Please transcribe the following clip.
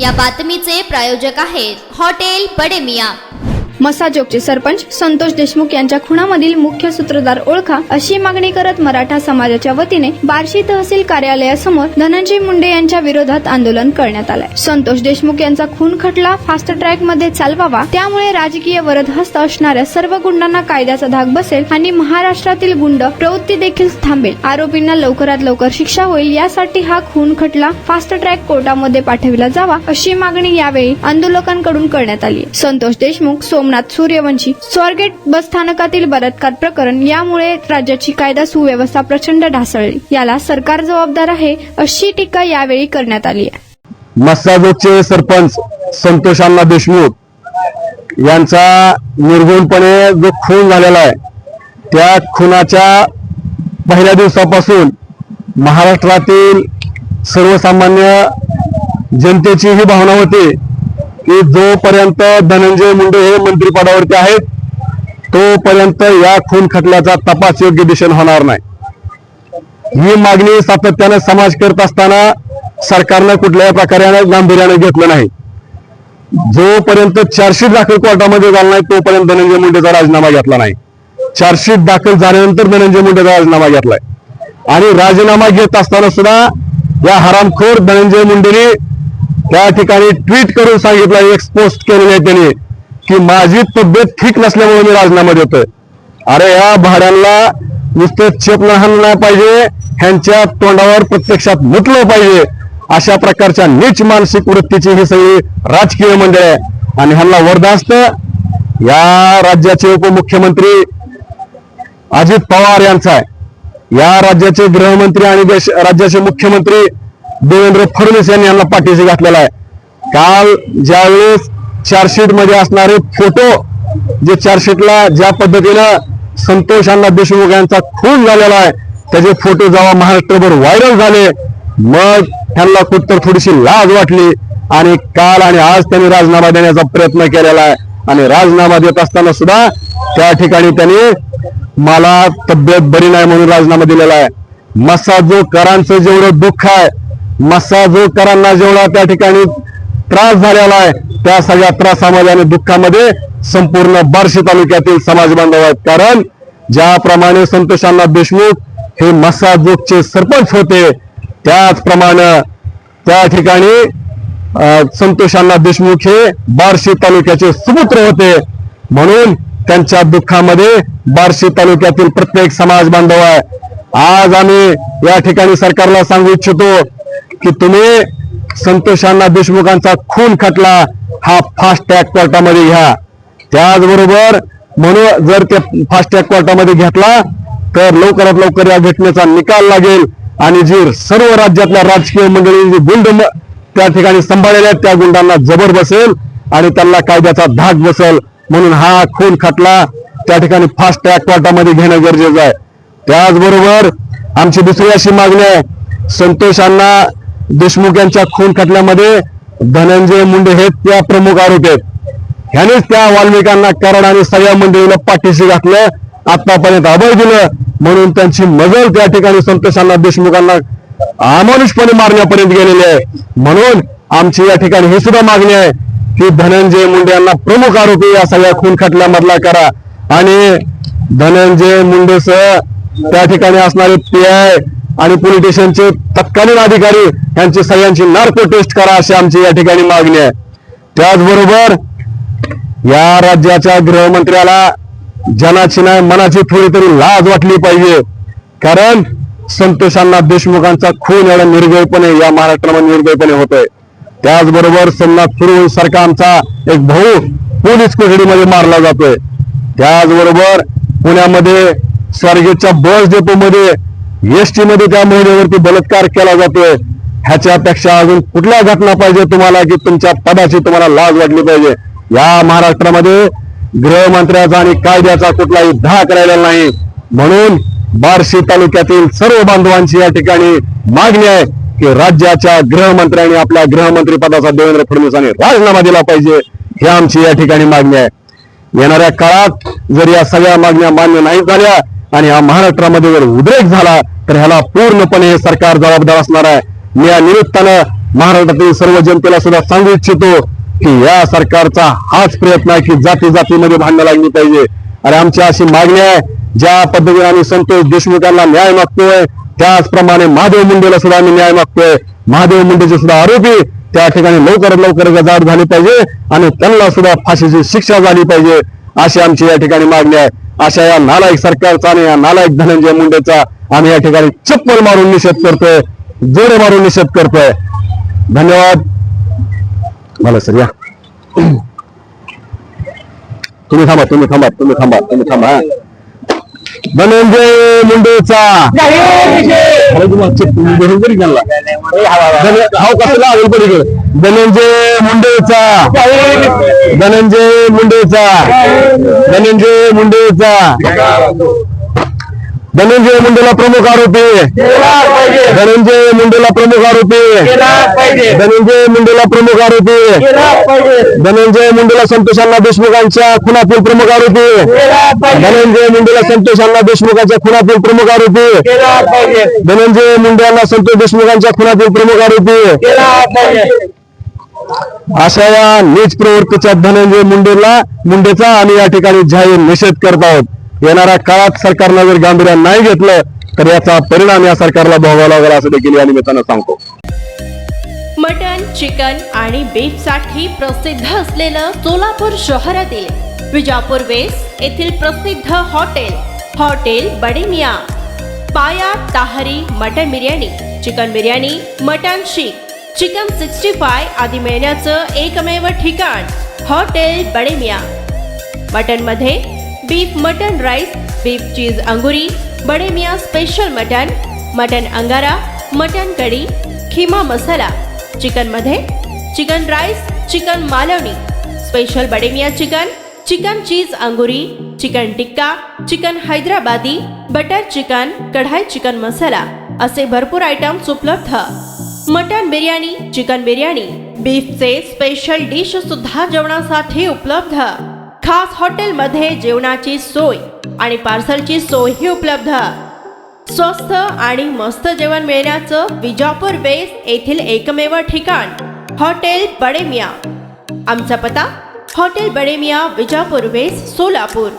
या बातमीचे प्रायोजक आहेत हॉटेल बडे मियां। मसाजोगचे सरपंच संतोष देशमुख यांच्या खुनामधील मुख्य सूत्रधार ओळखा अशी मागणी करत मराठा समाजाच्या वतीने बार्शी तहसील कार्यालयासमोर धनंजय मुंडे यांच्या विरोधात आंदोलन करण्यात आलंय। संतोष देशमुख यांचा खून खटला फास्ट ट्रॅक मध्ये चालवावा, त्यामुळे राजकीय वरदहस्त असणाऱ्या सर्व गुंडांना कायद्याचा धाक बसेल आणि महाराष्ट्रातील गुंड प्रवृत्ती देखील थांबेल। आरोपींना लवकरात लवकर शिक्षा होईल, यासाठी हा खून खटला फास्ट ट्रॅक कोर्टामध्ये पाठविला जावा अशी मागणी यावेळी आंदोलकांकडून करण्यात आली। संतोष देशमुख, सोमनाथ सूर्यवंशी, स्वारगेट बस स्थानकातील बलात्कार प्रकरण यामुळे राज्याची कायदा सुव्यवस्था प्रचंड ढासळली, याला सरकार जबाबदार आहे अशी टीका यावेळी करण्यात आली आहे। मसाजोगचे सरपंच संतोष अण्णा देशमुख यांचा निर्गुणपणे जो खून झालेला आहे, त्या खुनाच्या पहिल्या दिवसापासून महाराष्ट्रातील सर्वसामान्य जनतेची ही भावना होती की जोपर्यंत धनंजय मुंडे हे मंत्रिपदावरती आहेत तोपर्यंत या खून खटल्याचा तपास योग्य दिशेने होणार नाही। ही मागणी सातत्याने समाज करत असताना सरकारनं कुठल्याही प्रकारे गांभीर्याने घेतलं नाही। जोपर्यंत चार्जशीट दाखल कोर्टामध्ये झाला नाही तोपर्यंत धनंजय मुंडेचा राजीनामा घेतला नाही। चार्जशीट दाखल झाल्यानंतर धनंजय मुंडेचा राजीनामा घेतलाय आणि राजीनामा घेत असताना सुद्धा या हरामखोर धनंजय मुंडेने त्या ठिकाणी ट्विट करून सांगितलं, एक पोस्ट केलेली आहे त्यांनी की माझी तब्येत ठीक नसल्यामुळे मी राजीनामा देतोय। अरे या भाड्यांना नुसतं चेप नाही पाहिजे, ह्यांच्या तोंडावर प्रत्यक्षात मुतलं पाहिजे। अशा प्रकारच्या नीच मानसिक वृत्तीची ही सगळी राजकीय मंडळ आहे आणि ह्यांना वरदास्त या राज्याचे उपमुख्यमंत्री अजित पवार यांचा आहे। या राज्याचे गृहमंत्री आणि राज्याचे मुख्यमंत्री देवेंद्र फडणवीस यांनी यांना पाठीशी घातलेला आहे। काल ज्यावेळेस चार्जशीट मध्ये असणारे फोटो, जे चार्जशीटला ज्या पद्धतीनं संतोष अण्णा देशमुख यांचा खून झालेला आहे त्याचे फोटो जेव्हा महाराष्ट्रभर व्हायरल झाले, मग त्यांना कुठतर थोडीशी लाज वाटली आणि काल आणि आज त्यांनी राजीनामा देण्याचा प्रयत्न केलेला आहे। आणि राजीनामा देत असताना सुद्धा त्या ठिकाणी त्यांनी मला तब्येत बरी नाही म्हणून राजीनामा दिलेला आहे। मसाजोगकरांचं जेवढं दुःख आहे, मसाजोगकरांना जेवढा त्या ठिकाणी त्रास झालेला आहे, त्या सगळ्या त्रासामध्ये आणि दुःखामध्ये संपूर्ण बार्शी तालुक्यातील समाज बांधव आहेत। कारण ज्याप्रमाणे संतोष अण्णा देशमुख हे मसाजोगचे सरपंच होते, त्याचप्रमाणे त्या ठिकाणी संतोष अण्णा देशमुख हे बार्शी तालुक्याचे सुपुत्र होते। म्हणून त्यांच्या दुःखामध्ये बार्शी तालुक्यातील प्रत्येक समाज बांधव आहे। आज आम्ही या ठिकाणी सरकारला सांगू इच्छितो की तुम्ही संतोष अण्णा देशमुखांचा खून खटला हा फास्ट ट्रॅक कोर्टामध्ये घ्या। त्याचबरोबर म्हणून जर ते फास्ट ट्रॅक कोर्टामध्ये घेतला तर लवकरात लवकर या घटनेचा निकाल लागेल आणि जी सर्व राज्यातल्या राजकीय मंडळी जी गुंड त्या ठिकाणी सांभाळलेल्या आहेत त्या गुंडांना जबर बसेल आणि त्यांना कायद्याचा धाक बसेल। म्हणून हा खून खटला त्या ठिकाणी फास्ट ट्रॅक कोर्टामध्ये घेणं गरजेचं आहे। त्याचबरोबर आमची दुसरी अशी मागणी आहे, संतोष अण्णा देशमुख यांच्या खून खटल्यामध्ये धनंजय मुंडे हे त्या प्रमुख आरोपी आहेत। ह्यानेच त्या वाल्मिकांना कराड आणि सगळ्या मंडळीला पाठीशी घातलं, आतापर्यंत अभय दिलं, म्हणून त्यांची मजल त्या ठिकाणी संतोष अण्णा देशमुखांना अमानुषपणे मारण्यापर्यंत गेलेली आहे। म्हणून आमची या ठिकाणी ही सुद्धा मागणी आहे की धनंजय मुंडे यांना प्रमुख आरोपी या सगळ्या खून खटल्यामधला करा आणि धनंजय मुंडेसह त्या ठिकाणी असणारे PI आणि पोलीस स्टेशनचे तत्कालीन अधिकारी यांची सगळ्यांची नार्को टेस्ट करा अशी आमची या ठिकाणी मागणी आहे। त्याचबरोबर या राज्याच्या गृहमंत्र्याला जनाची नाही मनाची थोडी तरी लाज वाटली पाहिजे। कारण संतोष अण्णा देशमुखांचा खून एवढा निर्दयपणे या महाराष्ट्रामध्ये निर्दयपणे होतोय। त्याचबरोबर सोमनाथ सूर्यवंशी सारखा आमचा एक भाऊ पोलीस कोठडीमध्ये मारला जातोय। त्याचबरोबर पुण्यामध्ये स्वारगेटच्या बस डेपोमध्ये ST मध्ये त्या महिलेवरती बलात्कार केला जातोय। ह्याच्यापेक्षा अजून कुठल्या घटना पाहिजे तुम्हाला की तुमच्या पदाची तुम्हाला लाज वाटली पाहिजे? या महाराष्ट्रामध्ये गृहमंत्र्याचा आणि कायद्याचा कुठलाही धाक राहिलेला नाही। म्हणून बार्शी तालुक्यातील सर्व बांधवांची या ठिकाणी मागणी आहे की राज्याच्या गृहमंत्र्यांनी आपल्या गृहमंत्री पदाचा देवेंद्र फडणवीसांनी राजीनामा दिला पाहिजे, ही आमची या ठिकाणी मागणी आहे। येणाऱ्या काळात जर या सगळ्या मागण्या मान्य नाही झाल्या आणि हा महाराष्ट्रामध्ये जर उद्रेक झाला तर ह्याला पूर्णपणे सरकार जबाबदार असणार आहे। मी या निमित्तानं महाराष्ट्रातील सर्व जनतेला सुद्धा सांगू इच्छितो की या सरकारचा हाच प्रयत्न आहे की जाती जातीमध्ये भांडणं लागली पाहिजे. आणि आमची अशी मागणी आहे, ज्या पद्धतीने आम्ही संतोष देशमुख यांना न्याय मागतोय त्याचप्रमाणे महादेव मुंडेला सुद्धा आम्ही न्याय मागतोय. महादेव मुंडेचे सुद्धा आरोपी त्या ठिकाणी लवकरात लवकर गजाआड झाली पाहिजे आणि त्यांना सुद्धा फाशीची शिक्षा झाली पाहिजे अशी आमची या ठिकाणी मागणी आहे. अशा या नालायक सरकारचा आणि या नालायक धनंजय मुंडेचा आम्ही या ठिकाणी चप्पल मारून निषेध करतोय, जोडे मारून निषेध करतोय. धन्यवाद. मला सर या तुम्ही थांबा. धनंजय मुंडेचा धनंजय मुंडेला प्रमुख आरोपी, धनंजय मुंडेला प्रमुख आरोपी, धनंजय मुंडेला प्रमुख आरोपी, धनंजय मुंडेला संतोष अण्णा देशमुखांच्या खुनातील प्रमुख आरोपी, धनंजय मुंडेला संतोष अण्णा देशमुखांच्या खुनातील प्रमुख आरोपी, धनंजय मुंडे यांना संतोष देशमुखांच्या खुनातील प्रमुख आरोपी. अशा या नीच प्रवृत्तीच्या धनंजय मुंडेचा आम्ही या ठिकाणी जाहीर निषेध करत आहोत. येणाऱ्या काळात सरकारनं जर गांभीर्याने नाही घेतलं तर याचा परिणाम या सरकारला भोगावा लागेल असं देखील या निमित्तानं सांगतो. मटन, चिकन आणि बीफ साठी प्रसिद्ध असलेलं सोलापूर शहरातील विजापूर वेस्ट येथील प्रसिद्ध हॉटेल बडे मियां. पाया ताहरी mutton biryani, chicken biryani, mutton शीख, चिकन 65 आदी मिळण्याचं एकमेव ठिकाण हॉटेल बडे मियां. मटन मध्ये beef mutton rice, beef cheese अंगुरी, Bade Miyan special mutton, mutton अंगारा, मटन कढी, खिमा मसाला. चिकन मध्ये chicken rice, chicken Malvani, special Bade Miyan chicken, chicken cheese अंगुरी, chicken tikka, chicken Hyderabadi, butter chicken, kadai chicken masala असे भरपूर आयटम्स उपलब्ध. मटन बिर्याणी, चिकन बिर्याणी, बीफचे स्पेशल डिश सुद्धा जेवणासाठी उपलब्ध. खास हॉटेलमध्ये जेवणाची सोय आणि पार्सलची सोयही उपलब्ध. स्वस्त आणि मस्त जेवण मिळण्याचं विजापूर वेस्ट येथील एकमेव ठिकाण हॉटेल बडे मियां. आमचा पत्ता हॉटेल बडे मियां, विजापूर वेस्ट, सोलापूर.